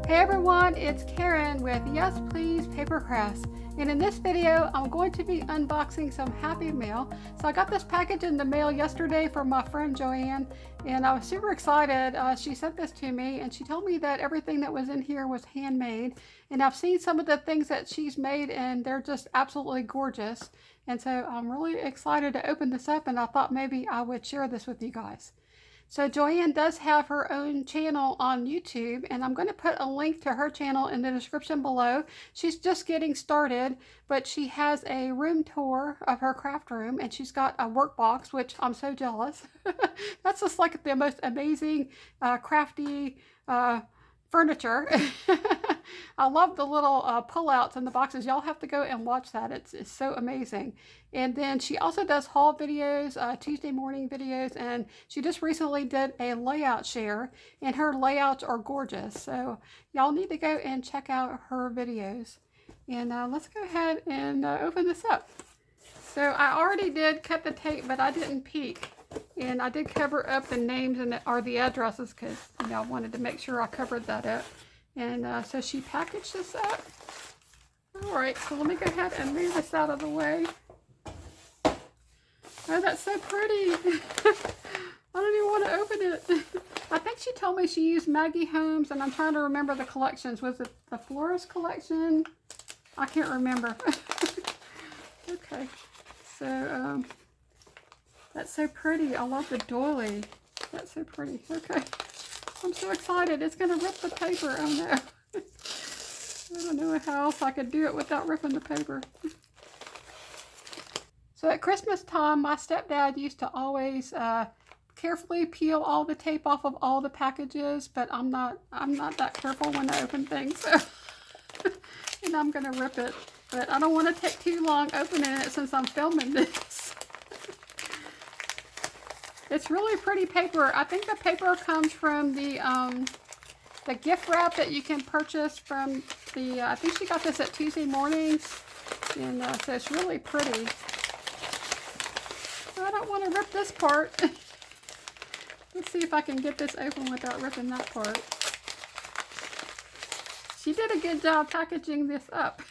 Hey everyone, it's Karen with Yes Please PaperCrafts, and in this video I'm going to be unboxing some Happy Mail. So I got this package in the mail yesterday from my friend Joanne, and I was super excited. She sent this to me and she told me that everything that was in here was handmade, and I've seen some of the things that she's made and they're just absolutely gorgeous. And so I'm really excited to open this up, and I thought maybe I would share this with you guys. So Joanne does have her own channel on YouTube, and I'm going to put a link to her channel in the description below. She's just getting started, but she has a room tour of her craft room, and she's got a workbox, which I'm so jealous. That's just like the most amazing crafty furniture. I love the little pull-outs in the boxes. Y'all have to go and watch that. It's so amazing. And then she also does haul videos, Tuesday morning videos, and she just recently did a layout share, and her layouts are gorgeous. So y'all need to go and check out her videos. And let's go ahead and open this up. So I already did cut the tape, but I didn't peek. And I did cover up the names and the addresses because, you know, I wanted to make sure I covered that up. And so she packaged this up. All right, so let me go ahead and move this out of the way. Oh, that's so pretty. I don't even want to open it. I think she told me she used Maggie Holmes, and I'm trying to remember the collections. Was it the Florist collection? I can't remember. Okay, so that's so pretty. I love the doily. That's so pretty. Okay. I'm so excited. It's going to rip the paper. Oh no. I don't know how else I could do it without ripping the paper. So at Christmas time, my stepdad used to always carefully peel all the tape off of all the packages, but I'm not that careful when I open things. So and I'm going to rip it. But I don't want to take too long opening it since I'm filming this. It's really pretty paper. I think the paper comes from the gift wrap that you can purchase from the, I think she got this at Tuesday mornings. And so it's really pretty. I don't want to rip this part. Let's see if I can get this open without ripping that part. She did a good job packaging this up.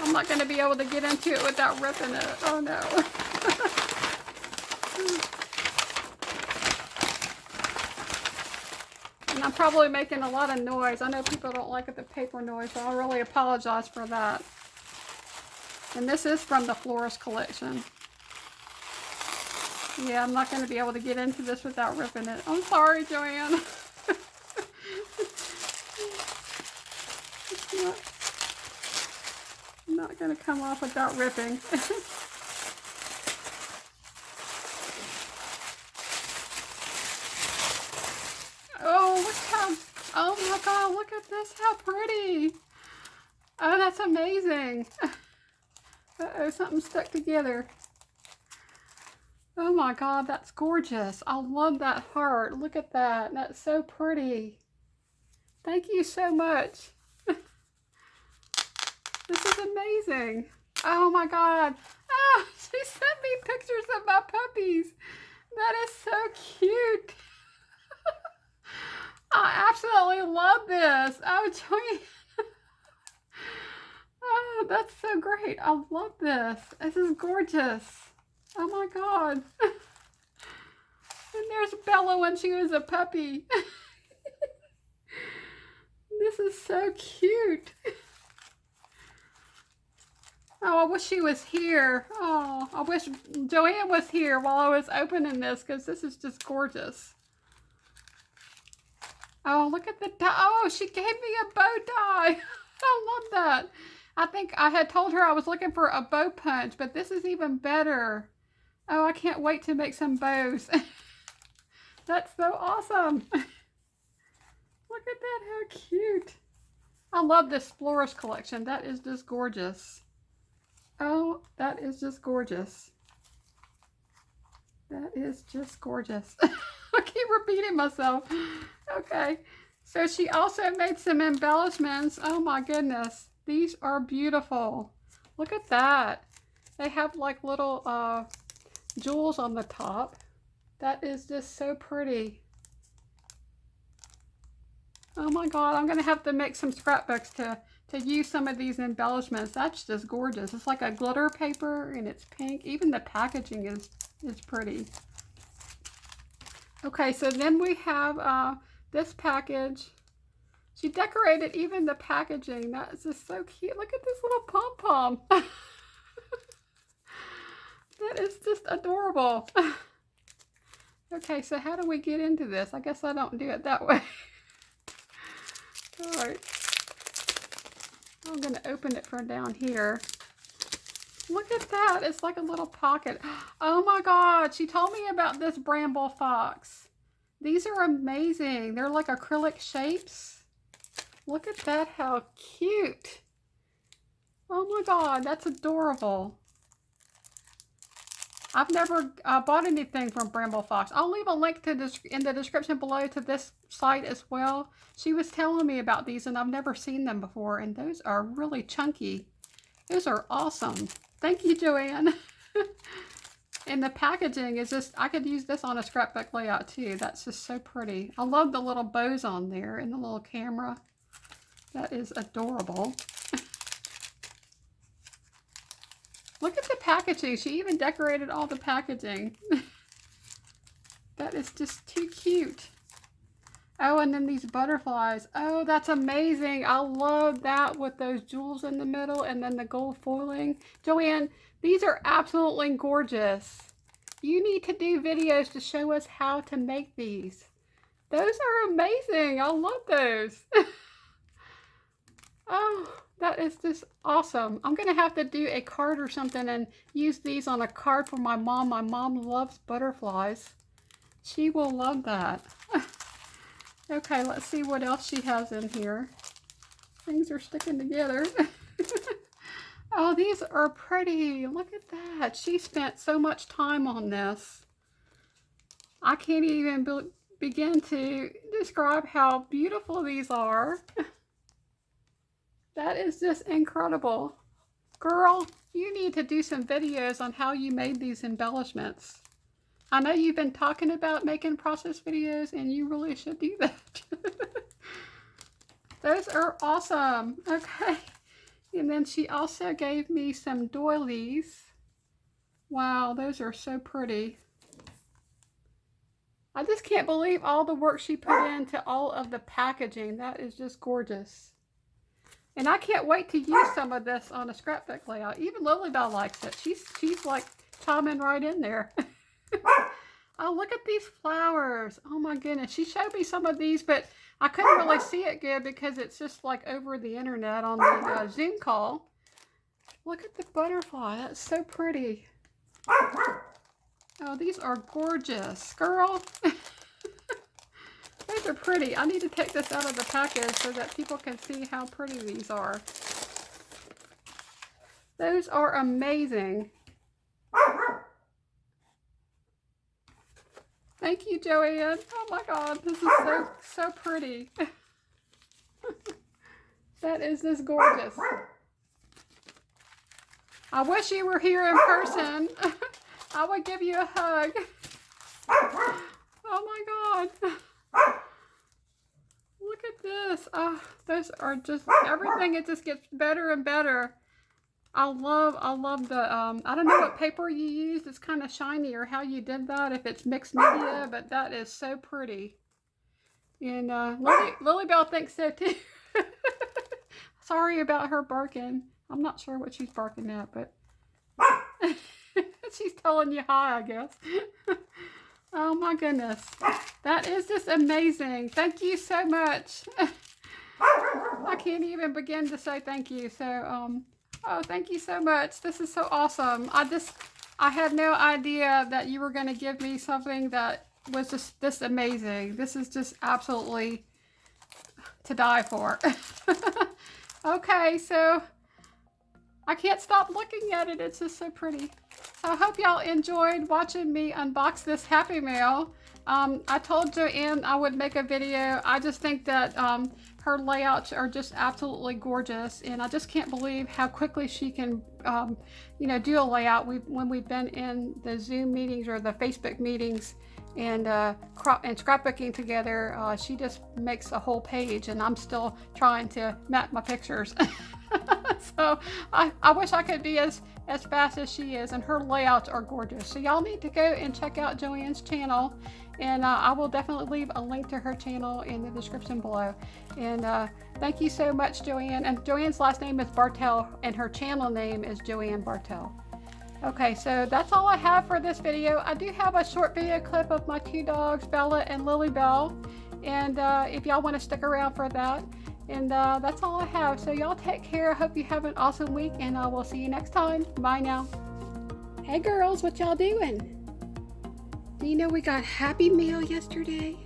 I'm not going to be able to get into it without ripping it. Oh no. And I'm probably making a lot of noise. I know people don't like the paper noise, so I really apologize for that. And this is from the Florist collection. Yeah, I'm not going to be able to get into this without ripping it. I'm sorry, Joanne. Not going to come off without ripping. Oh, look how, oh my God, look at this, how pretty. Oh, that's amazing. Uh-oh, something stuck together. Oh my God, that's gorgeous. I love that heart. Look at that. That's so pretty. Thank you so much. This is amazing. Oh my God. Oh, she sent me pictures of my puppies. That is so cute. I absolutely love this. Oh, Joanne. Oh, that's so great. I love this. This is gorgeous. Oh my God. And there's Bella when she was a puppy. This is so cute. Oh, I wish she was here. Oh, I wish Joanne was here while I was opening this, because this is just gorgeous. Oh, look at the tie. Oh, she gave me a bow tie. I love that. I think I had told her I was looking for a bow punch, but this is even better. Oh, I can't wait to make some bows. That's so awesome. Look at that, how cute. I love this Florist collection. That is just gorgeous. Oh, that is just gorgeous. That is just gorgeous. I keep repeating myself. Okay. So she also made some embellishments. Oh my goodness. These are beautiful. Look at that. They have like little jewels on the top. That is just so pretty. Oh my God, I'm gonna have to make some scrapbooks to use some of these embellishments. That's just gorgeous. It's like a glitter paper and it's pink. Even the packaging is pretty. Okay, so then we have this package. She decorated even the packaging. That is just so cute. Look at this little pom-pom. That is just adorable. Okay, so how do we get into this? I guess I don't do it that way. All right. I'm going to open it from down here. Look at that. It's like a little pocket. Oh my God. She told me about this Bramble Fox. These are amazing. They're like acrylic shapes. Look at that. How cute. Oh my God. That's adorable. I've never bought anything from Bramble Fox. I'll leave a link to in the description below to this site as well. She was telling me about these and I've never seen them before, and those are really chunky. Those are awesome. Thank you, Joanne. And the packaging is just, I could use this on a scrapbook layout too. That's just so pretty. I love the little bows on there and the little camera. That is adorable. Look at the packaging. She even decorated all the packaging. That is just too cute. Oh, and then these butterflies. Oh, that's amazing. I love that with those jewels in the middle and then the gold foiling. Joanne, these are absolutely gorgeous. You need to do videos to show us how to make these. Those are amazing. I love those. Oh, that is just awesome. I'm going to have to do a card or something and use these on a card for my mom. My mom loves butterflies. She will love that. Okay, let's see what else she has in here. Things are sticking together. Oh, these are pretty. Look at that. She spent so much time on this. I can't even begin to describe how beautiful these are. That is just incredible. Girl, you need to do some videos on how you made these embellishments. I know you've been talking about making process videos and you really should do that. Those are awesome. Okay. And then she also gave me some doilies. Wow, those are so pretty. I just can't believe all the work she put into all of the packaging. That is just gorgeous. And I can't wait to use some of this on a scrapbook layout. Even LilyBelle likes it. She's like chiming right in there. Oh, look at these flowers. Oh my goodness. She showed me some of these, but I couldn't really see it good because it's just like over the internet on the Zoom call. Look at the butterfly. That's so pretty. Oh, these are gorgeous. Girl. Those are pretty. I need to take this out of the package so that people can see how pretty these are. Those are amazing. Thank you, Joanne. Oh my God, this is so pretty. That is just gorgeous. I wish you were here in person. I would give you a hug. Oh my God. Look at this. Oh, those are just, everything, it just gets better and better. I love the, I don't know what paper you used. It's kind of shiny or how you did that, if it's mixed media, but that is so pretty. And LilyBelle thinks so too. Sorry about her barking. I'm not sure what she's barking at, but she's telling you hi, I guess. Oh my goodness. That is just amazing. Thank you so much. I can't even begin to say thank you. So, oh, thank you so much. This is so awesome. I had no idea that you were going to give me something that was just this amazing. This is just absolutely to die for. Okay, so I can't stop looking at it. It's just so pretty. So I hope y'all enjoyed watching me unbox this Happy Mail. I told Joanne I would make a video. I just think that her layouts are just absolutely gorgeous, and I just can't believe how quickly she can, you know, do a layout. When we've been in the Zoom meetings or the Facebook meetings and scrapbooking together, she just makes a whole page, and I'm still trying to map my pictures. So I wish I could be as fast as she is, and her layouts are gorgeous. So y'all need to go and check out Joanne's channel, and I will definitely leave a link to her channel in the description below. And thank you so much, Joanne. And Joanne's last name is Bartell, and her channel name is Joanne Bartell. Okay, so that's all I have for this video. I do have a short video clip of my 2 dogs, Bella and LilyBelle, and if y'all want to stick around for that. And that's all I have. So y'all take care. I hope you have an awesome week, and I will see you next time. Bye now. Hey girls, what y'all doing? Do you know we got Happy Mail yesterday?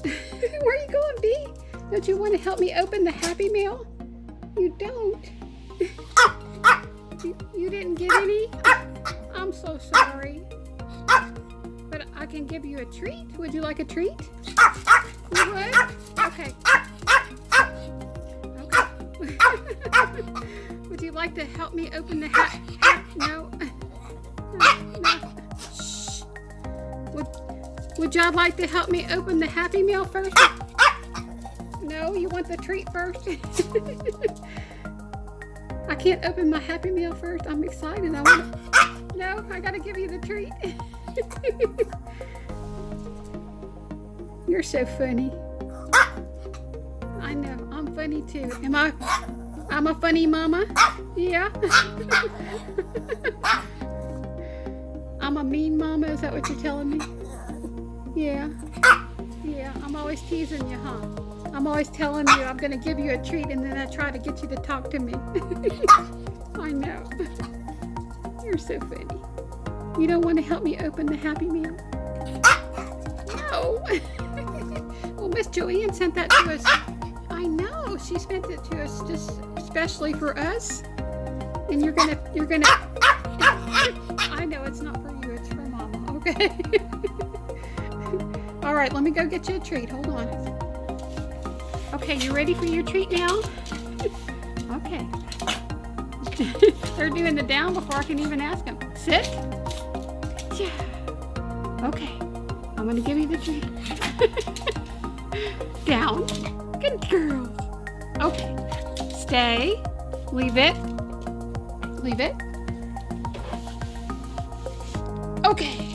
Where are you going, Bee? Don't you want to help me open the Happy Mail? You don't. You didn't get any? I'm so sorry. But I can give you a treat. Would you like a treat? You would? Okay. Would you like to help me open the hat? No. No. Shh. Would y'all like to help me open the Happy Meal first? No, you want the treat first? I can't open my Happy Meal first. I'm excited. No, I gotta give you the treat. You're so funny. I know, I'm funny too. I'm a funny mama? Yeah. I'm a mean mama, is that what you're telling me? Yeah. Yeah, I'm always teasing you, huh? I'm always telling you I'm gonna give you a treat, and then I try to get you to talk to me. I know. You're so funny. You don't want to help me open the Happy Meal? No. Well, Miss Joanne sent that to us. I know, she sent it to us just especially for us. And you're gonna I know it's not for you, it's for Mama, okay? All right, let me go get you a treat. Hold on. Okay, you ready for your treat now? Okay. They're doing the down before I can even ask them. Sit. Yeah. Okay. I'm gonna give you the treat. Down. Good girl. Okay. Stay. Leave it. Leave it. Okay.